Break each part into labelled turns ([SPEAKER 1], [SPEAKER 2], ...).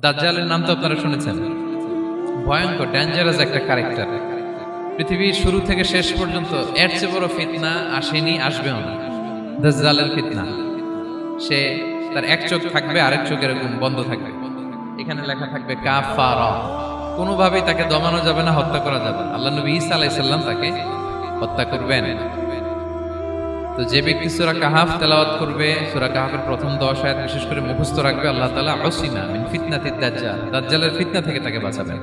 [SPEAKER 1] দাজ্জালের নাম তো আপনারা শুনেছেন। ভয়ঙ্কর ডেঞ্জারাস একটা ক্যারেক্টার। পৃথিবীর শুরু থেকে শেষ পর্যন্ত এর চেয়ে বড় ফিতনা আসেনি, আসবেও না। দাজ্জালের ফিতনা। সে তার এক চোখ থাকবে, আরেক চোখ এরকম বন্ধ থাকবে, এখানে লেখা থাকবে কাফারা। কোনোভাবেই তাকে দমানো যাবে না, হত্যা করা যাবে না। আল্লাহ নবী ঈসা আলাইহিস সালাম তাকে হত্যা করবেন। তো যে ব্যক্তি সূরা কাহাফ তেলাওয়াত করবে, সূরা কাহাফের প্রথম 10 আয়াত বিশেষ করে মুখস্থ রাখবে, আল্লাহ তাআলা উসিমা মিন ফিতনাতিদ দাজ্জাল, দাজ্জালের ফিতনা থেকে তাকে বাঁচাবেন।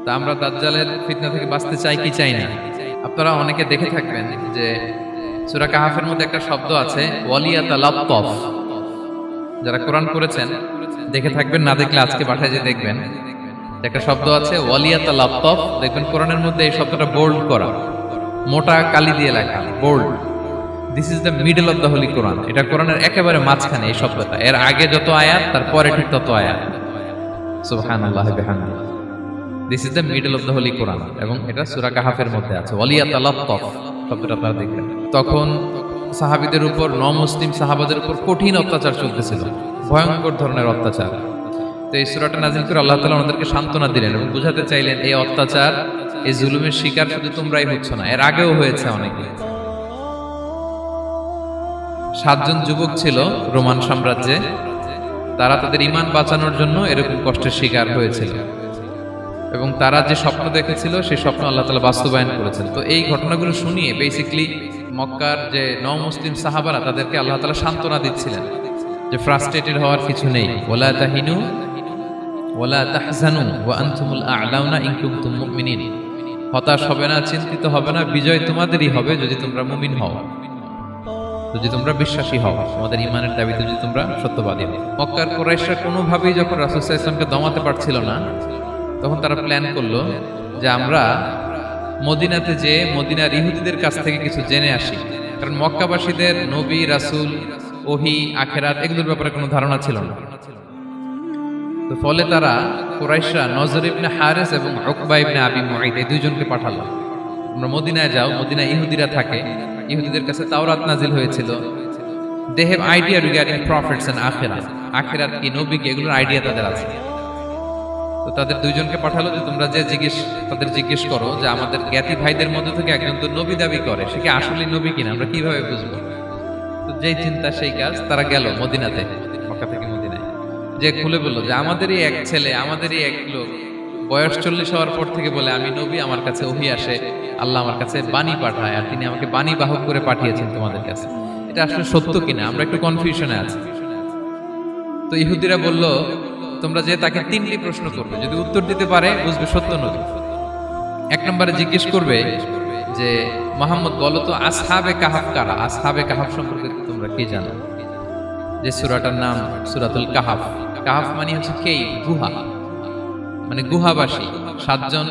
[SPEAKER 1] তা আমরা দাজ্জালের ফিতনা থেকে বাঁচতে চাই কি চাই না? আপনারা অনেকে দেখে থাকবেন যে সূরা কাহাফের মধ্যে একটা শব্দ আছে ওয়ালিয়াতালাত্তাফ। যারা কোরআন পড়েছেন দেখে থাকবেন, না দেখলে আজকে বাসায় যে দেখবেন একটা শব্দ আছে ওয়ালিয়াতালাত্তাফ। দেখবেন কোরআনের মধ্যে এই শব্দটা বোল্ড করা, মোটা কালি দিয়ে লেখা, bold. This is the middle of the holy Quran. এটা কোরআনের একেবারে মাঝখানে এই শব্দটা। এর আগে যত আয়াত তার পরে ঠিক তত আয়াত। সুবহানাল্লাহ বিহামদিহি। This is the middle of the holy Quran, এবং এটা সূরা কাহাফের মধ্যে আছে ওয়ালিয়াতালাত্তাফ শব্দটা আপনারা দেখবেন। তখন সাহাবীদের উপর, নমুসলিম সাহাবাদের উপর কঠিন অত্যাচার চলতেছিল, ভয়ঙ্কর ধরনের অত্যাচার। তো এই সূরাটা নাযিল করে আল্লাহ তাআলা ওনাদেরকে সান্ত্বনা দিলেন এবং বুঝাতে চাইলেন এই অত্যাচার, এই জুলুমের শিকার শুধু তোমরাই হচ্ছ না, এর আগেও হয়েছে অনেকে। 7 জন যুবক ছিল রোমান সাম্রাজ্যে, তারা তাদের ঈমান বাঁচানোর জন্য এরকম কষ্টের শিকার হয়েছিল, এবং তারা যে স্বপ্ন দেখেছিল সেই স্বপ্ন আল্লাহ তাআলা বাস্তবায়ন করেছেন। তো এই ঘটনাগুলো শুনিয়ে বেসিক্যালি মক্কার যে নও-মুসলিম সাহাবারা তাদেরকে আল্লাহ তাআলা সান্ত্বনা দিচ্ছিলেন যে ফ্রাস্ট্রেটেড হওয়ার কিছু নেই। ওয়ালা তাহিনু ওয়ালা তাহজানু ওয়া আনতুমুল আ'লাউনা ইন কুনতুম মুমিনিন। হতাশ হবে না, চিন্তিত হবে না, বিজয় তোমাদেরই হবে যদি তোমরা মুমিন হও, যদি তোমরা বিশ্বাসী হও, তোমাদের ঈমানের দাবিতে যদি তোমরা সত্যবাদী হও। মক্কার কুরাইশরা কোনোভাবেই যখন রাসূল সাল্লাল্লাহু আলাইহি ওয়াসাল্লামকে দমাতে পারছিল না, তখন তারা প্ল্যান করলো যে আমরা মদিনাতে যে মদিনার ইহুদিদের কাছ থেকে কিছু জেনে আসি। কারণ মক্কাবাসীদের নবী, রাসূল, ওহী, আখিরাত এগুলোর ব্যাপারে কোনো ধারণা ছিল না। তো ফলে তারা কুরাইশরা নজর ইবনে হারিস এবং উকবা ইবনে আবি মুঈত এই দুইজনকে পাঠালো, তোমরা মদিনায় যাও, মদিনায় ইহুদিরা থাকে, ইহুদিদের কাছে তাওরাত নাজিল হয়েছিল, they have idea regarding prophets and আখিরাত, আখিরাত কি, নবী কি, এগুলোর আইডিয়া তাদের আছে। তো তাদের দুইজনকে পাঠালো যে তোমরা যে তাদের জিজ্ঞেস করো যে আমাদের জ্ঞাতি ভাইদের মধ্যে থেকে একজন তো নবী দাবি করে, সে কি আসলে নবী কিনা, আমরা কিভাবে বুঝবো? তো যেই চিন্তা সেই কাজ, তারা গেল মদিনাতে, মক্কা থেকে মদিনায়, যে খুলে বললো যে আমাদেরই এক ছেলে, আমাদেরই এক লোক বয়স 40 হওয়ার পর থেকে বলে আমি নবী, আমার কাছে ওহী আসে, আল্লাহ আমার কাছে বাণী পাঠায়, আর তিনি আমাকে বাণী বাহক করে পাঠিয়েছেন তোমাদের কাছে। এটা আসলে সত্য কিনা, আমরা একটু কনফিউশনে আছি। তো ইহুদিরা বলল তোমরা যে তাকে 3টি প্রশ্ন করবে, যদি উত্তর দিতে পারে বুঝবে সত্য নবী। 1 নম্বরে জিজ্ঞেস করবে যে মুহাম্মদ বলো তো আসহাবে কাহাফ কারা, আসহাবে কাহাফ সম্পর্কে তোমরা কি জানো? যে সূরাটার নাম সূরাতুল কাহাফ। কাহাফ মানে হচ্ছে কেই, গুহা, মানে গুহাবাসী। 7 জন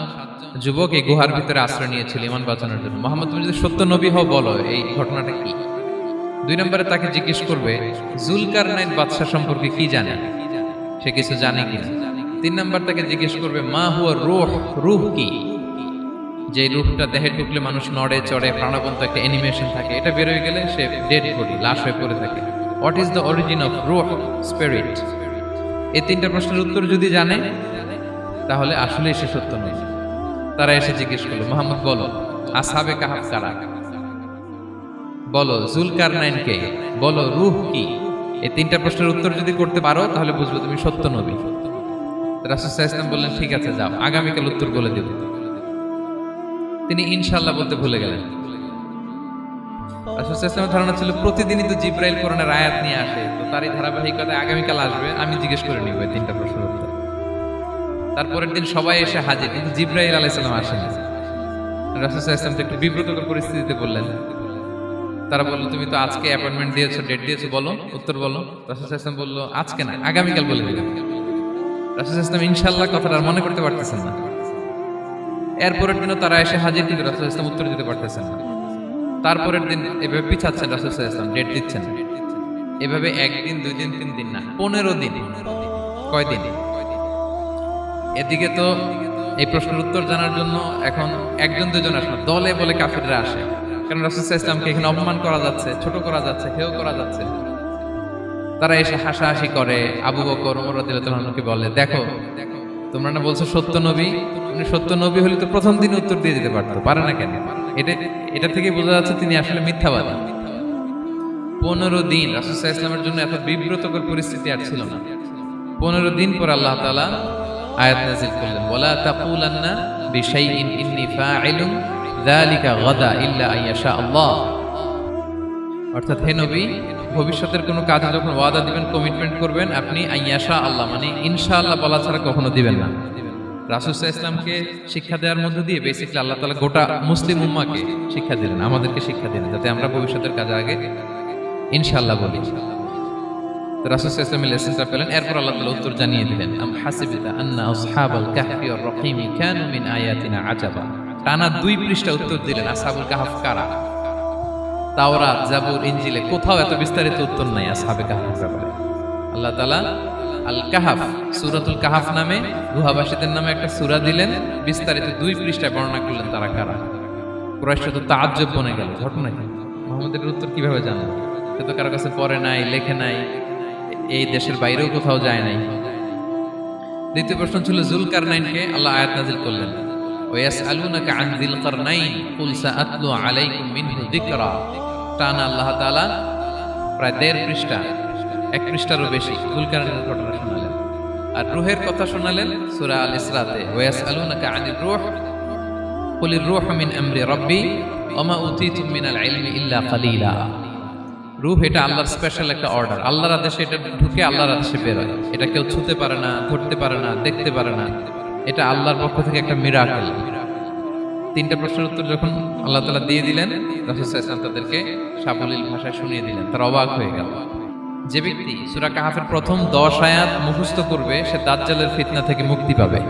[SPEAKER 1] যুবক এই গুহার ভিতরে আশ্রয় নিয়েছিল ঈমান বাঁচানোর জন্য। মুহাম্মদ তুমি যদি সত্য নবী হও বলো এই ঘটনাটা কি। 2 নম্বরে তাকে জিজ্ঞেস করবে জুলকারনাইন বাদশা সম্পর্কে কি জানে, সে কিছু জানে কিনা। 3 নম্বর তাকে জিজ্ঞেস করবে মা হুয়া রূহ, রূহ কি, যে রূহটা দেহে ঢুকলে মানুষ নড়ে চড়ে, প্রাণবন্ত একটা অ্যানিমেশন থাকে, এটা বের হয়ে গেলে সে ডেড বডি, লাশ হয়ে পড়ে থাকে। What is the origin of রূহ, স্পিরিট। এই 3টা প্রশ্নের উত্তর যদি জানে তাহলে আসলেই সে সত্য নয়। তারা এসে জিজ্ঞেস করলো মুহাম্মদ বলো আসহাবে কাহাফ কারা, বলো জুলকারনাইন কে, বলো রূহ কি। এই 3টা প্রশ্নের উত্তর যদি করতে পারো তাহলে বুঝবে তুমি সত্য নবী। রাসূল সাল্লাল্লাহু আলাইহি ওয়াসাল্লাম বললেন ঠিক আছে যাও, আগামীকাল উত্তর বলে দেব। তিনি ইনশাআল্লাহ বলতে ভুলে গেলেন। রাসূল সাল্লাল্লাহু আলাইহি ওয়াসাল্লামের ধারণা ছিল প্রতিদিনই তো জিবরাইল কোরআনের আয়াত নিয়ে আসে, তো তারই ধারাবাহিকতায় আগামীকাল আসবে, আমি জিজ্ঞেস করে নিব এই 3টা প্রশ্নের উত্তর। তারপরের দিন সবাই এসে হাজির, কিন্তু জিবরাইল আলাইহিস সালাম আসেনি। রাসূল সাল্লাল্লাহু আলাইহি ওয়াসাল্লাম একটু বিব্রতকর পরিস্থিতিতে বললেন। তারা বলল তুমি তো আজকে অ্যাপয়েন্টমেন্ট দিয়েছো, ডেট দিয়েছো, বলো উত্তর বলো। রাসূল সাল্লাল্লাহু আলাইহি ওয়াসাল্লাম বলল আজকে না, আগামীকাল বলে দিলাম। রাসূল সাল্লাল্লাহু আলাইহি ওয়াসাল্লাম ইনশাআল্লাহ কথাটা আর মনে করতে পারতেছেন না। এরপরের দিনও তারা এসে হাজির, কিন্তু রাসূল সাল্লাল্লাহু আলাইহি ওয়াসাল্লাম উত্তর দিতে পারতেছেন না। তারপরের দিন এভাবে পিছাচ্ছেন, রাসূল সাল্লাল্লাহু আলাইহি ওয়াসাল্লাম ডেট দিচ্ছেন, এভাবে 1 দিন 2 দিন 3 দিন না, 15 দিন। কয়দিন? এদিকে তো এই প্রশ্নের উত্তর জানার জন্য এখন 1 জন 2 জন আসে না, দলে বলে কাফিররা আসে, কারণ রাসূল সাল্লাল্লাহু আলাইহি ওয়াসাল্লামকে এখানে অপমান করা যাচ্ছে, ছোট করা যাচ্ছে, হেয় করা যাচ্ছে। তারা এসে হাসাহাসি করে। আবু বকর ওমর রাদিয়াল্লাহু আনহুকে বলে, দেখো তোমরা না বলছো সত্য নবী, উনি সত্য নবী হলে তো প্রথম দিন উত্তর দিয়ে দিতে পারতো, পারে না কেন? এটা থেকে বোঝা যাচ্ছে তিনি আসলে মিথ্যাবাদী। 15 দিন রাসূল সাল্লাল্লাহু আলাইহি ওয়াসাল্লামের জন্য এত বিব্রতকর পরিস্থিতি আর ছিল না। 15 দিন পর আল্লাহ তাআলা আয়াত নাযিল করলেন, ওয়ালা তাকুলান্না বিশাইইন ইন্নী ফাইলুন যালিকা গাদা ইল্লা আইয়াশা আল্লাহ। অর্থাৎ হে নবী, ভবিষ্যতের কোনো কাজে যখন ওয়াদা দিবেন, কমিটমেন্ট করবেন, আপনি আইয়াশা আল্লাহ মানে ইনশাআল্লাহ বলা ছাড়া কখনো দিবেন না। রাসূল সাল্লাল্লাহু আলাইহি ওয়াসাল্লামকে শিক্ষা দেওয়ার মধ্য দিয়ে বেসিক্যালি আল্লাহ তাআলা গোটা মুসলিম উম্মাহকে শিক্ষা দিলেন, আমাদেরকে শিক্ষা দিলেন, যাতে আমরা ভবিষ্যতের কাজে আগে ইনশাআল্লাহ বলি। তো রাসূল সাল্লাল্লাহু আলাইহি ওয়াসাল্লাম লেসনটা পেলেন। এরপর আল্লাহ তাআলা উত্তর জানিয়ে দিলেন, আম হাসিবতা আন্না আসহাবাল কাহফি ওয়ার রহিম কানু মিন আয়াতিনা আজাবা। টানা 2 পৃষ্ঠা উত্তর দিলেন আসহাবুল কাহফ কারা। তাওরাত, জাবুর, ইনজিলে কোথাও এত বিস্তারিত উত্তর নাই আসহাবে কাহফের ব্যাপারে। আল্লাহ তাআলা আল কাহফ, সূরাতুল কাহফ নামে গুহাবাসীদের নামে একটা সূরা দিলেন, বিস্তারিত 2 পৃষ্ঠায় বর্ণনা করলেন তারা কারা। কুরাইশরা তো তাআজ্জুব বনে গেল, ঘটনা কি, মুহাম্মদের উত্তর কিভাবে জানবে? সে তো কারো কাছে পড়ে নাই, লেখে নাই, এই দেশের বাইরেও কোথাও যায় নাই। দ্বিতীয় প্রশ্ন ছিল যুলকারনাইনকে আল্লাহ আয়াত নাযিল করলেন, ওয়াসআলুনাকা আন যিলকারনাইন কুল সাআতলু আলাইকুম মিনহু যিকরা। টানা আল্লাহ তাআলা প্রায় 1.5 পৃষ্ঠা, 1 পৃষ্ঠারও বেশি যুলকারনাইনের ঘটনা শোনালেন। আর রূহের কথা শোনালেন সূরা আল ইসরাতে, ওয়াসআলুনাকা আনির রূহ কুলির রূহু মিন আমরি রাব্বি ওয়া মা উতীতুম মিনাল ইলমি ইল্লা কালিলা। রূহ এটা আল্লাহর স্পেশাল একটা অর্ডার, আল্লাহর আদেশে এটা ঢুকে আল্লাহর আদেশে বের হয়। এটা কেউ ছুঁতে পারে না, ধরতে পারে না, দেখতে পারে না, এটা আল্লাহর পক্ষ থেকে একটা মিরাকেল। 3টা প্রশ্নের উত্তর যখন আল্লাহ তাআলা দিয়ে দিলেন, রাসূল সাল্লাল্লাহু আলাইহি ওয়াসাল্লাম তাদেরকে সাবলীল ভাষায় শুনিয়ে দিলেন। তারা অবাক হয়ে গেল। যে ব্যক্তি সূরা কাহফের প্রথম 10 আয়াত মুখস্থ করবে, সে দাজ্জালের ফিতনা থেকে মুক্তি পাবে।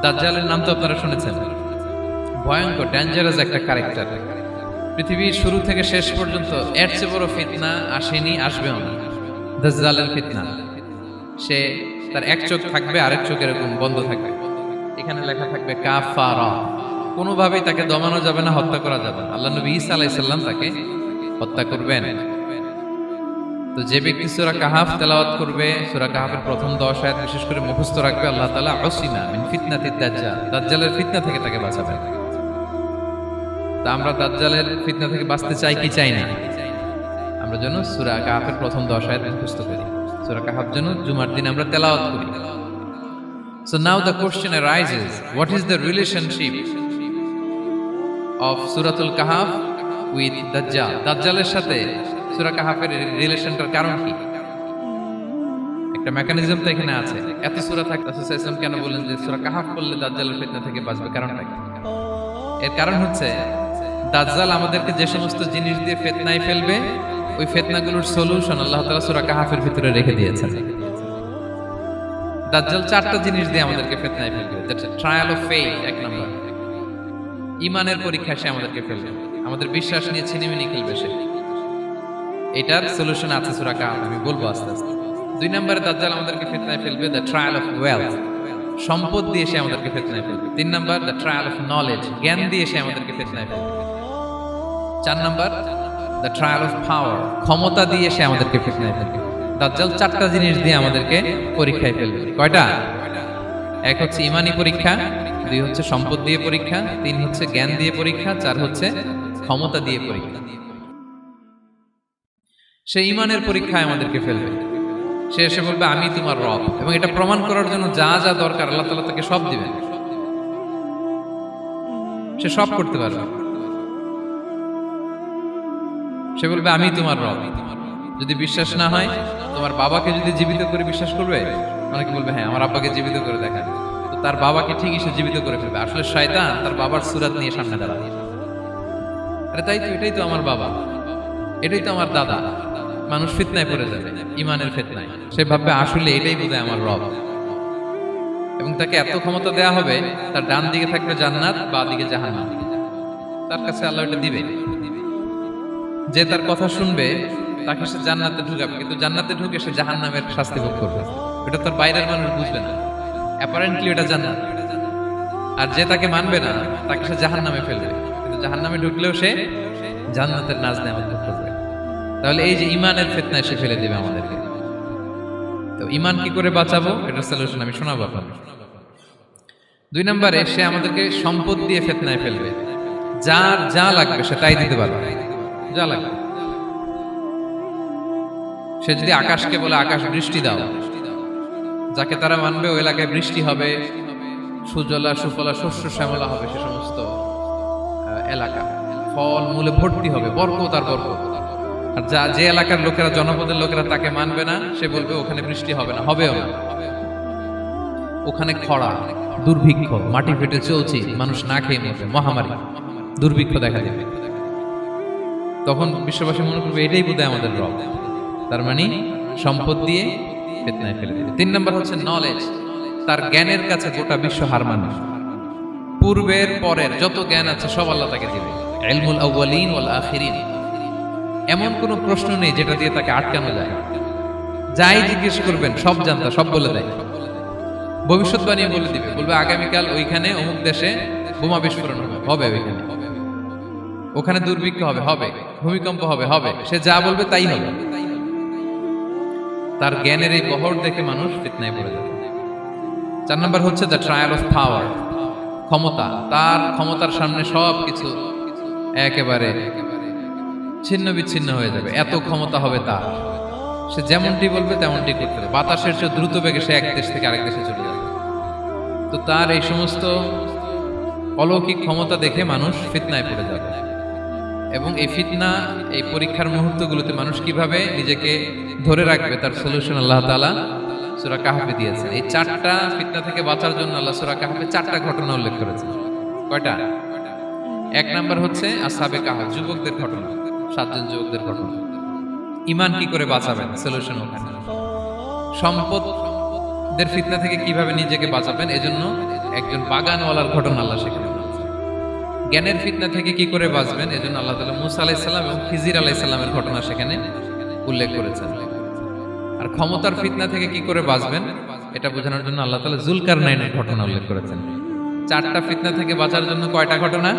[SPEAKER 1] দাজ্জালের নাম তো আপনারা শুনেছেন, ভয়ঙ্কর ডেঞ্জারাস একটা ক্যারেক্টার। পৃথিবীর শুরু থেকে শেষ পর্যন্ত এর চেয়ে বড় ফিতনা আসেনি, আসবেও না। দাজ্জালের ফিতনা, সে তার এক চোখ থাকবে, আরেক চোখ এরকম বন্ধ থাকবে, এখানে লেখা থাকবে কাফারা। কোনোভাবেই তাকে দমানো যাবে না, হত্যা করা যাবে না। আল্লাহ নবী ঈসা আলাইহিস সালাম তাকে হত্যা করবেন। তো যে ব্যক্তি সূরা কাহফ তেলাওয়াত করবে, সূরা কাহফের প্রথম 10 আয়াত বিশেষ করে মুখস্থ রাখবে, আল্লাহ তাআলা উসিমা মিন ফিতনাতিদ দাজ্জাল, দাজ্জালের ফিতনা থেকে তাকে বাঁচাবেন। তা আমরা দাজ্জালের ফিতনা থেকে বাঁচতে চাই কি চাই না? আমরা যেন সূরা কাহফের প্রথম 10 আয়াত মুখস্থ করি, সূরা কাহফ যেন জুমার দিন আমরা তেলাওয়াত করি। So now the question arises, what is the relationship of Suratul Kahf with Dajjal? দাজ্জালের সাথে সূরা কাহফের রিলেশনটার কারণ কি? একটা মেকানিজম তো এখানে আছে। এত সূরা থাকতে রাসূল সাল্লাল্লাহু আলাইহি ওয়াসাল্লাম কেন বলেন যে সূরা কাহফ পড়লে দাজ্জালের ফিতনা থেকে বাঁচবে? কারণটা কি? এর কারণ হচ্ছে দাজ্জাল আমাদেরকে যে সমস্ত জিনিস দিয়ে ফিতনায় ফেলবে, ওই ফিতনাগুলোর সলিউশন আল্লাহ তাআলা সূরা কাহফের ভিতরে রেখে দিয়েছেন। দাজ্জাল 4টা জিনিস দিয়ে আমাদেরকে ফিতনায় ফেলবে। That's trial of faith, 1 number. ঈমানের পরীক্ষায় সে আমাদেরকে ফেলবে, আমাদের বিশ্বাস নিয়ে ছিনিমিনি খেলবে সে। এটার সলিউশন আছে সূরা কাহফ, আমি বলবো আস্তে আস্তে। 2 নম্বরে দাজ্জাল আমাদেরকে ফিতনায় ফেলবে, দ্য ট্রায়াল অফ ওয়েলথ, সম্পদ দিয়ে সে আমাদেরকে ফিতনায় ফেলবে। 3 number the trial of knowledge, জ্ঞান দিয়ে সে আমাদেরকে ফিতনায় ফেলবে। 4 number the trial of power, ক্ষমতা দিয়ে সে আমাদেরকে ফিতনায় ফেলবে। দাজ্জাল 4টা জিনিস দিয়ে আমাদেরকে পরীক্ষায় ফেলবে। কয়টা? 1 হচ্ছে ঈমানি পরীক্ষা, 2 হচ্ছে সম্পদ দিয়ে পরীক্ষা, 3 হচ্ছে জ্ঞান দিয়ে পরীক্ষা, 4 হচ্ছে ক্ষমতা দিয়ে পরীক্ষা। সে ঈমানের পরীক্ষায় আমাদেরকে ফেলবে। সে এসে বলবে আমি তোমার রব, এবং এটা প্রমাণ করার জন্য যা যা দরকার আল্লাহ তাআলা তাকে সব দিবেন। সে সব করতে পারবে। সে বলবে আমি তোমার রব। যদি বিশ্বাস না হয়, তোমার বাবাকে যদি জীবিত করে বিশ্বাস করবে, অনেকে বলবে হ্যাঁ আমার আব্বাকে জীবিত করে দেখান, তো তার বাবাকে ঠিকই সে জীবিত করে ফেলবে। আসলে শয়তান তার বাবার সুরাত নিয়ে সামনে দাঁড়ায়, আরে তাই তো, এটাই তো আমার বাবা, এটাই তো আমার দাদা। মানুষ ফিতনায় পড়ে যাবে, ঈমানের ফিতনায়। সে ভাববে আসলে এটাই বোধহয় আমার রব, এবং তাকে এত ক্ষমতা দেয়া হবে, তার ডান দিকে থাকবে জান্নাত, বাঁ দিকে জাহান্নাম। তার কাছে আল্লাহ এটা দিবে। যে তার কথা শুনবে তাকে সে জান্নাতে ঢুকাবে, কিন্তু জান্নাতে ঢুকে সে জাহান্নামের শাস্তি ভোগ করবে। এটা তার বাইরের মানুষ বুঝবে না, অ্যাপারেন্টলি এটা জান্নাত। আর যে তাকে মানবে না, তাকে সে জাহান্নামে ফেলবে, কিন্তু জাহান্নামে ঢুকলেও সে জান্নাতের নাজ নেয়ামত ভোগ করবে। তাহলে এই যে ইমানের ফিতনায় সে ফেলে দিবে আমাদেরকে। তো ইমান কি করে বাঁচাবো, এটা সলিউশন আমি শোনাবো আপনাদের। 2 নম্বরে সে আমাদেরকে সম্পদ দিয়ে ফিতনায় ফেলবে। যার যা লাগবে সে তাই দিতে পারবে, যা লাগবে। সে যদি আকাশকে বলে আকাশ বৃষ্টি দাও, যাকে তারা মানবে ওই এলাকায় বৃষ্টি হবে, সুজলা সুফলা শস্য শ্যামলা হবে, সে সমস্ত এলাকা ফল মূলে ভর্তি হবে, বরকত আর বরকত। আর যে এলাকার লোকেরা, জনপদের লোকেরা তাকে মানবে না, সে বলবে ওখানে বৃষ্টি হবে না, হবেও না। ওখানে খরা, দুর্ভিক্ষ, মাটি ফেটে চলছে, মানুষ না খেয়ে মরবে, মহামারী, দুর্ভিক্ষ দেখা দেবে। তখন বিশ্ববাসী মনে করবে এটাই বোধহয় আমাদের রব। তার মানে সম্পদ দিয়ে ফিতনায় ফেলে দেবে। 3 নম্বর হচ্ছে নলেজ। তার জ্ঞানের কাছে গোটা বিশ্ব হার মানবে। পূর্বের পরের যত জ্ঞান আছে সব আল্লাহ তাকে দিবে। ইলমুল আউয়ালিন ওয়াল আখিরিন, এমন কোন প্রশ্ন নেই যেটা দিয়ে তাকে আটকানো যায়। যাই জিজ্ঞেস করবেন সব জানতা, সব বলে দেয়। ভবিষ্যৎবাণী বলে দিবে, বলবে আগামীকাল ওইখানে অমুক দেশে বোমা বিস্ফোরণ হবে, হবে ওইখানে, ওখানে দুর্ভিক্ষ হবে, হবে, ভূমিকম্প হবে, হবে। সে যা বলবে তাই হবে। তার জ্ঞানের এই বহর দেখে মানুষ ফিতনায় পড়ে যাবে। 4 নম্বর হচ্ছে দ্য ট্রায়াল অফ পাওয়ার, ক্ষমতা। তার ক্ষমতার সামনে সব কিছু একেবারে ছিন্ন বিচ্ছিন্ন হয়ে যাবে, এত ক্ষমতা হবে তার। সে যেমনটি বলবে তেমনটি করতে হবে। বাতাসের চেয়ে দ্রুত বেগে সে এক দেশ থেকে আরেক দেশে চলে যাবে। তো তার এই সমস্ত অলৌকিক ক্ষমতা দেখে মানুষ ফিতনায় পড়ে যাবে। এবং এই ফিতনা, এই পরীক্ষার মুহূর্তগুলোতে মানুষ কিভাবে নিজেকে ধরে রাখবে তার সলিউশন আল্লাহ তাআলা সূরা কাহফে দিয়েছেন। এই 4টা ফিতনা থেকে বাঁচার জন্য আল্লাহ সূরা কাহফে 4টা ঘটনা উল্লেখ করেছেন। কয়টা? 1 নাম্বার হচ্ছে আসহাবে কাহফ, যুবকদের ঘটনা, 7 জন যুবকদের ঘটনা। ঈমান কি করে বাঁচাবেন, সলিউশন ওখানে। সম্পদের ফিতনা থেকে কিভাবে নিজেকে বাঁচাবেন, এজন্য একজন বাগানওয়ালার ঘটনা আল্লাহ সেখানে বলেছেন। জ্ঞানের ফিতনা থেকে কি করে বাঁচবেন, এজন্য আল্লাহ তাআলা মূসা আলাইহিস সালাম এবং খিজির আলাইহিস সালামের ঘটনা সেখানে উল্লেখ করেছেন। আর ক্ষমতার ফিতনা থেকে কি করে বাঁচবেন এটা বোঝানোর জন্য আল্লাহ তাআলা যুলকারনাইনের ঘটনা উল্লেখ করেছেন। 4টা ফিতনা থেকে বাঁচার জন্য কয়টা ঘটনা?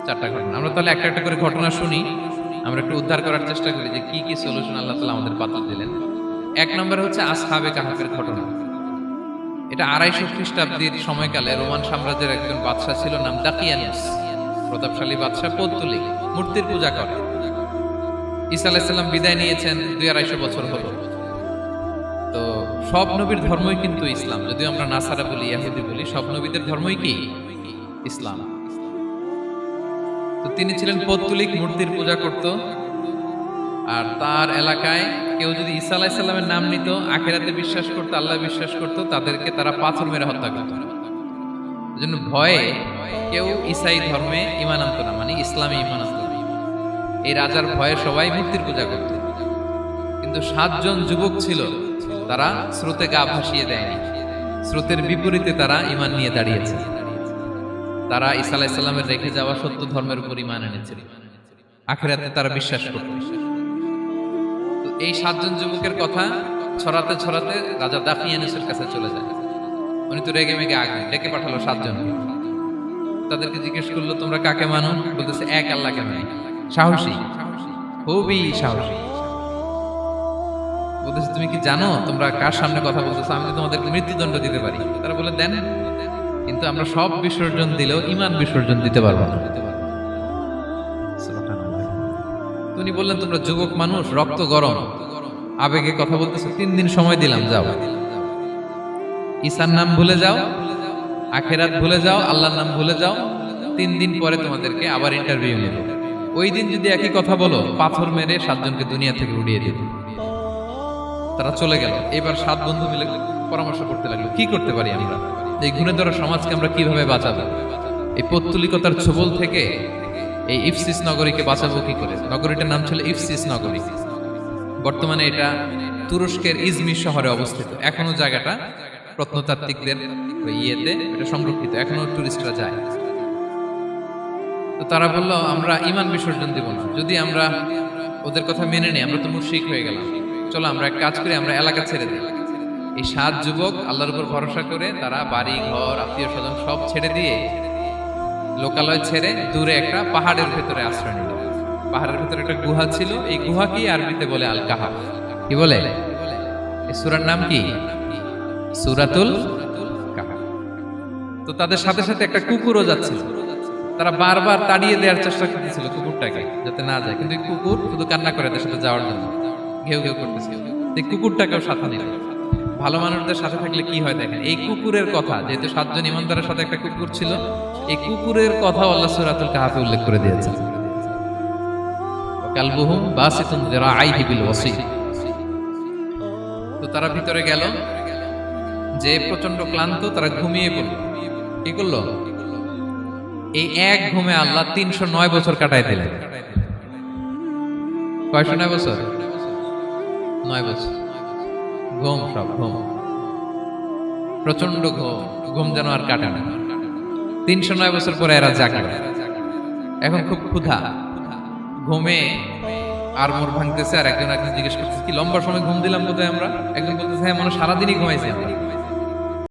[SPEAKER 1] 4টা ঘটনা। আমরা তাহলে একটা একটা করে ঘটনা শুনি, আমরা একটু উদ্ধার করার চেষ্টা করি যে কি কি সলিউশন আল্লাহ তাআলা আমাদের বাতলে দিলেন। 1 নম্বর হচ্ছে আসহাবে কাহফের ঘটনা। এটা 250 খ্রিস্টাব্দের সময়কালে রোমান সাম্রাজ্যের একজন বাদশা ছিল, নাম দাকিয়ানুস। প্রতাপশালী বাদশা, পৌত্তলিক, মূর্তির পূজা করে। ঈসা আলাইহিস সালাম বিদায় নিয়েছেন, 250 বছর হলো। তো সব নবীর ধর্মই কিন্তু ইসলাম, যদিও আমরা নাসারা বলি, ইহুদি বলি, সব নবীদের ধর্মই কি ইসলাম। তো তিনি ছিলেন পৌত্তলিক, মূর্তির পূজা করত। আর তার এলাকায় কেউ যদি ঈসা আলাইহিস সালামের নাম নিত, আখিরাতে বিশ্বাস করত, আল্লাহ বিশ্বাস করত, তাদেরকে তারা পাথর মেরে হত্যা করত। এজন্য ভয়ে কেউ ঈসাই ধর্মে ঈমান আনতো না, মানে ইসলামে ঈমান আনতো না। এই রাজার ভয়ে সবাই মূর্তির পূজা করত। কিন্তু 7 জন যুবক ছিল, তারা স্রোতে গা ভাসিয়ে দেয়নি। স্রোতের বিপরীতে তারা ঈমান নিয়ে দাঁড়িয়েছে। তারা ঈসা আলাইহিস সালামের রেখে যাওয়া সত্য ধর্মের উপর ঈমান এনেছিল, আখিরাতে তারা বিশ্বাস করত। তো এই 7 জন যুবকের কথা ছড়াতে ছড়াতে রাজা দাকিয়ানুসের কাছে চলে যায়। উনি তো রেগে মেগে আগে ডেকে পাঠালো 7 জন। তাদেরকে জিজ্ঞেস করলো, তোমরা কাকে মানো? বলতেছে এক আল্লাহকে মানি। সাহসী, খুবই সাহসী। বলতেছে তুমি কি জানো তোমরা কার সামনে কথা বলতেছো? আমি তোমাদেরকে মৃত্যুদণ্ড দিতে পারি। তারা বলে দেন, কিন্তু আমরা সব বিসর্জন দিলেও ঈমান বিসর্জন দিতে পারবো না। উনি বললেন, তোমরা যুবক মানুষ, রক্ত গরম, আবেগে কথা বলতেছো, 3 দিন সময় দিলাম, যাও। ঈসার নাম ভুলে যাও, আখিরাত ভুলে যাও, আল্লাহর নাম ভুলে যাও। 3 দিন পরে তোমাদেরকে আবার ইন্টারভিউ নেব। ওই দিন যদি একই কথা বলো, পাথর মেরে 7 জনকে দুনিয়া থেকে উড়িয়ে দেব। তারা চলে গেল। এবার 7 বন্ধু মিলে পরামর্শ করতে লাগলো, কি করতে পারি আমরা, এই গুণেধর সমাজকে আমরা কিভাবে বাঁচাবো, এই পৌত্তলিকতার ছোবল থেকে এই ইফসিস নগরীকে বাঁচাবো কি করে। নগরীটার নাম ছিল ইফসিস নগরী। বর্তমানে এটা তুরস্কের ইজমির শহরে অবস্থিত। এখনো জায়গাটা প্রত্নতাত্ত্বিকদের ইয়েতে এটা সংরক্ষিত, এখনো টুরিস্টরা যায়। তো তারা বলল, আমরা ঈমান বিসর্জন দিব না, যদি আমরা ওদের কথা মেনে নিই আমরা তো মুশরিক হয়ে গেলাম। চলো আমরা এক কাজ করি, আমরা এলাকা ছেড়ে দিই। এই 7 যুবক আল্লাহর উপর ভরসা করে তারা বাড়ি ঘর আত্মীয় স্বজন সব ছেড়ে দিয়ে, লোকালয় ছেড়ে দূরে একটা পাহাড়ের ভেতরে আশ্রয় নিল। পাহাড়ের ভিতরে একটা গুহা ছিল, এই গুহাকেই আরবিতে বলে আল কাহাফ। কি বলে? এই সূরার নাম কি? সূরাতুল কাহাফ। তো তাদের সাথে সাথে একটা কুকুরও যাচ্ছিল। তারা বারবার তাড়িয়ে দেওয়ার চেষ্টা করতেছিল কুকুরটাকে, যাতে না যায়, কিন্তু এই কুকুর শুধু কান্না করে তার সাথে যাওয়ার জন্য ঘেউ ঘেউ করতেছিল। এই কুকুরটাকেও সাথে নিল। ভালো মানুষদের সাথে থাকলে কি হয় দেখেন, এই কুকুরের কথা, যেহেতু 7 জন ইমানদারের সাথে একটা কুকুর ছিল, এই কুকুরের কথা আল্লাহ সূরাতুল কাহাফে উল্লেখ করে দিয়েছেন। কালবুহুম বাসিতুন যিরাআইহি বিল ওয়াসি। তো তারা ভিতরে গেল, যে প্রচন্ড ক্লান্ত, তারা ঘুমিয়ে পড়ল। কি করলো? এই এক ঘুমে আল্লাহ 309 বছর কাটায় দিলেন। কয়শো 9 বছর? 9 বছর ঘুম, সব ঘুম, প্রচন্ড ঘুম, ঘুম যেন আর কাটে না। 309 বছর পরে এরা জাগলো। এখন খুব ক্ষুধা, ঘুমে আর মোর ভাঙতেছে, আর একজন জিজ্ঞেস করতেছে কি লম্বা সময় ঘুম দিলাম বোধহয় আমরা। একজন বলতেছে হ্যাঁ, মনে সারাদিনই ঘুমাইছি আমরা।